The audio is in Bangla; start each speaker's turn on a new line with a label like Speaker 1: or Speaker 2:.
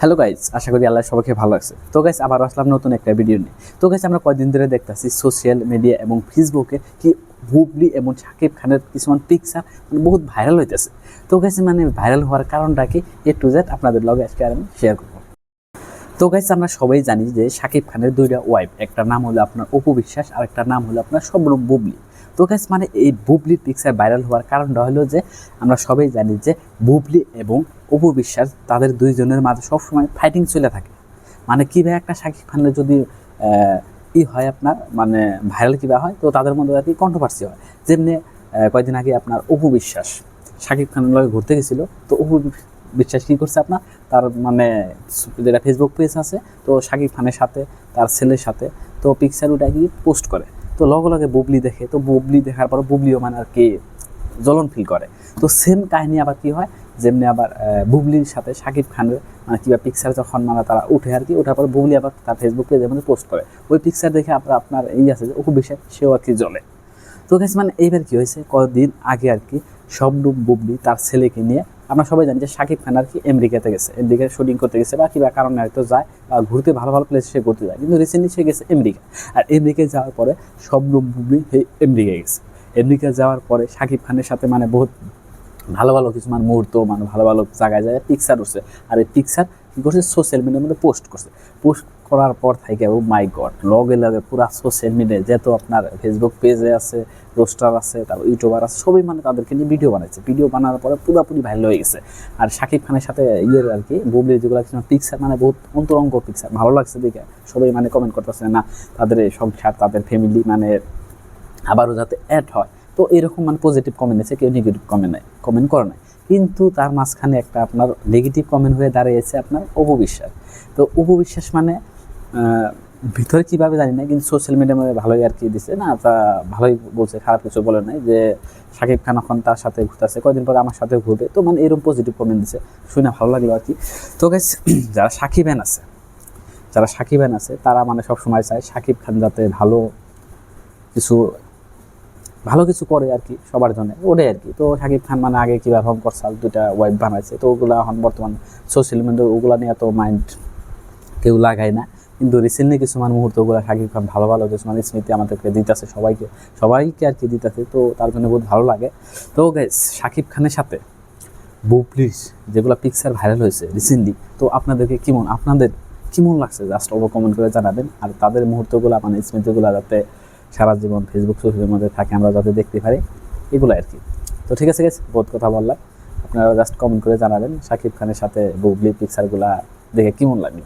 Speaker 1: হ্যালো গাইজ, আশা করি আল্লাহ সবাইকে ভালো আছে। তো গাইজ আবার আসলাম নতুন একটা ভিডিও নিয়ে। তো গাইজ আমরা কয়েকদিন ধরে দেখতেছি সোশ্যাল মিডিয়া এবং ফেসবুকে কি বুবলি এবং শাকিব খানের কিছুমান পিকচার বহুত ভাইরাল হইতেছে। তো গাইজ ভাইরাল হওয়ার কারণটা কি টু জেড আপনাদের লগে আজকে আমি শেয়ার করবো। তো গাইজ আমরা সবাই জানি যে শাকিব খানের দুইটা ওয়াইফ, একটা নাম হলো আপনার অপু বিশ্বাস আর একটা নাম হলো আপনার শবনম বুবলি। তো গাইজ এই বুবলির পিকচার ভাইরাল হওয়ার কারণটা হলো যে আমরা সবাই জানি যে বুবলি এবং অপু বিশ্বাস তাদের দুইজনের মাঝে সবসময় ফাইটিং চলে থাকে। কীভাবে একটা শাকিব খানের যদি হয় আপনার ভাইরাল কীভাবে হয়, তো তাদের মধ্যে আর কি কন্ট্রোভার্সি হয়। যেমনি কয়েকদিন আগে আপনার অপু বিশ্বাস শাকিব খানের লগে ঘুরতে গেছিল। তো অপু বিশ্বাস কী করছে আপনার তার যেটা ফেসবুক পেজ আছে, তো শাকিব খানের সাথে তার ছেলের সাথে তো পিকচার ওটা কি পোস্ট করে। তো লগে লগে বুবলি দেখে, তো বুবলি দেখার পর বুবলিও আর কি জ্বলন ফিল করে। তো সেম কাহিনী আবার কি হয়, যেমনি আবার বুবলির সাথে শাকিব খানের কিংবা পিকচার যখন তারা উঠে আর কি, ওঠার পর বুবলি আবার তার ফেসবুক পেজের মধ্যে পোস্ট করে। ওই পিকচার দেখে আপনার আছে যে অপু বিশ্বাস সেও আর কি জ্বলে। তো গেছে এইবার কি হয়েছে, কয়েকদিন আগে আর কি শবনম বুবলি তার ছেলেকে নিয়ে, আমরা সবাই জানি যে শাকিব খান আর কি আমেরিকাতে গেছে, আমেরিকায় শুটিং করতে গেছে বা কিংবা কারণে হয়তো যায় বা ঘুরতে ভালো ভালো প্লেসে সে ঘুরতে যায়। কিন্তু রিসেন্টলি সে গেছে আমেরিকা, আর আমেরিকায় যাওয়ার পরে শবনম বুবলি আমেরিকায় গেছে। আমেরিকা যাওয়ার পরে শাকিব খানের সাথে বহুত ভালো ভালো কিছু মুহূর্ত ভালো ভালো জায়গায় যায় পিকচার উঠছে। আর এই পিকচার কী করছে, সোশ্যাল মিডিয়ার মধ্যে পোস্ট করছে। পোস্ট করার পর থেকে ও মাই গড, লগে লগে পুরা সোশ্যাল মিডিয়ায় যেহেতু আপনার ফেসবুক পেজে আছে, রোস্টার আছে, তারপর ইউটিউবার আছে, সবই তাদেরকে নিয়ে ভিডিও বানাচ্ছে। ভিডিও বানানোর পরে পুরোপুরি ভাইরাল হয়ে গেছে। আর শাকিব খানের সাথে আর কি বুবলির যেগুলো পিকচার বহুত অন্তরঙ্গ পিকচার ভালো লাগছে দেখে সবাই কমেন্ট করতেছে না তাদের সংসার, তাদের ফ্যামিলি আবারও যাতে অ্যাড হয়। তো এরকম পজিটিভ কমেন্ট আছে, কেউ নেগেটিভ কমেন্ট করে নাই। কিন্তু তার মাঝখানে একটা আপনার নেগেটিভ কমেন্ট হয়ে দাঁড়িয়েছে আপনার অপু বিশ্বাস। তো অপু বিশ্বাস ভিতরে কীভাবে জানি না, কিন্তু সোশ্যাল মিডিয়ার মধ্যে ভালোই আর কি দিচ্ছে না, তা ভালোই বলছে, খারাপ কিছু বলে নাই যে শাকিব খান এখন তার সাথে ঘুরতেছে, কয়েকদিন পরে আমার সাথে ঘুরবে। তো এরকম পজিটিভ কমেন্ট দিচ্ছে, শুনে ভালো লাগলো আর কি। তো গাইস যারা সাকিবান আছে তারা সবসময় চায় শাকিব খান যাতে ভালো কিছু করে আর কি সবার জন্য, ওটাই আর কি। তো শাকিব খান আগে কীভাবে হোম করছাল দুইটা ওয়াইফ বানাইছে, তো ওগুলো এখন বর্তমান সোশ্যাল মিডিয়া ওগুলো নিয়ে এত মাইন্ড কেউ লাগায় না। কিন্তু রিসেন্টলি কিছু মুহূর্তগুলো শাকিব খান ভালো ভালো কিছু স্মৃতি আমাদেরকে দিতেছে, সবাইকে আর কি দিতেছে। তো তার জন্য বহুত ভালো লাগে। তো গাইস শাকিব খানের সাথে বুবলির যেগুলো পিকচার ভাইরাল হয়েছে রিসেন্টলি, তো আপনাদের কেমন লাগছে জাস্ট কমেন্ট করে জানাবেন। আর তাদের মুহূর্তগুলো স্মৃতিগুলো যাতে সারা জীবন ফেসবুক সোশ্যালের মধ্যে থাকে, আমরা যাতে দেখতে পারি, এগুলো আর কি। তো ঠিক আছে গাইস, বহুত কথা বললাম, আপনারা জাস্ট কমেন্ট করে জানাবেন শাকিব খানের সাথে বুবলি পিকচারগুলো দেখে কেমন লাগলো।